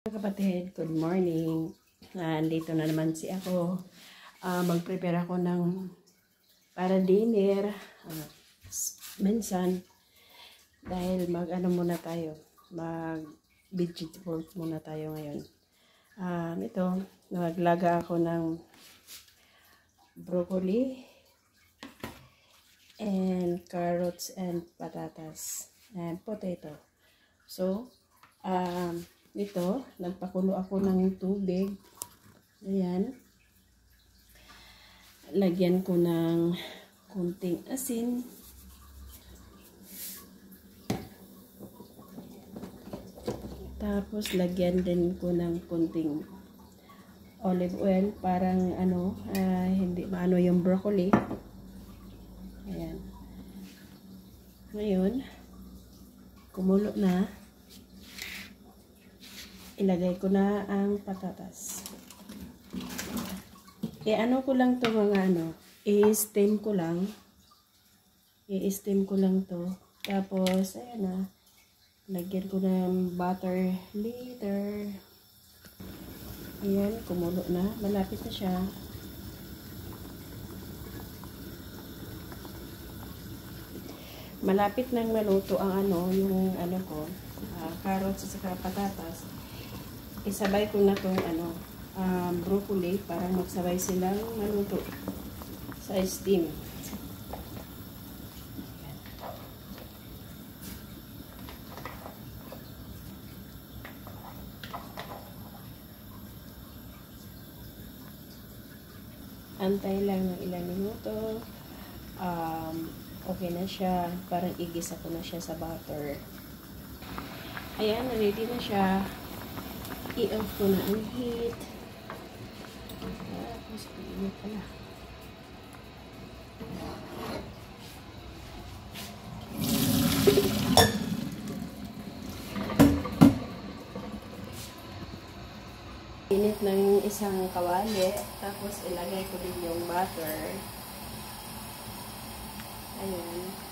Kapatid, good morning. Andito na naman si ako. Mag-prepare ako ng para dinner. Minsan, dahil mag-ano muna tayo. Mag-vegetable muna tayo ngayon. Ito, naglaga ako ng broccoli and carrots and patatas and potato. So, ito, nagpakulo ako ng tubig. Ayan. Lagyan ko ng kunting asin. Tapos, lagyan din ko ng kunting olive oil. Parang, hindi maano yung broccoli. Ayan. Ngayon, kumulo na. Ilagay ko na ang patatas. Ano ko lang to mga i-steam ko lang. I-steam ko lang to. Tapos, ayan na. Lagyan ko ng butter later. Ayan, kumulo na. Malapit na siya. Malapit nang maluto ang yung ko, carrots at saka patatas. Isabay ko na tong broccoli para magsabay silang maluto sa steam. Antay lang ng ilang minuto. Okay na siya. Parang igisa ko na siya sa butter. Ayan, ready na siya. I-off ko na ang heat. Tapos, pinit pala. Pinit ng isang kawali. Tapos, ilagay ko din yung butter. Ayan.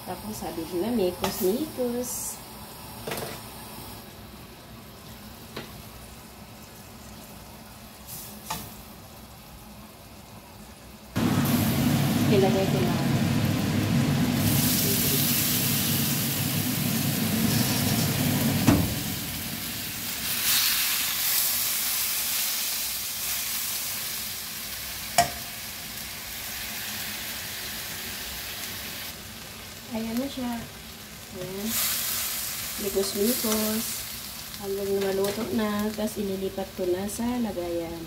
Tapos sabi nila, mikos-mikos. Ilagay ko na. Ayan na siya. Ayan. Mikos-mikos. Hanggang maluto na. Tapos ililipat ko na sa lagayan.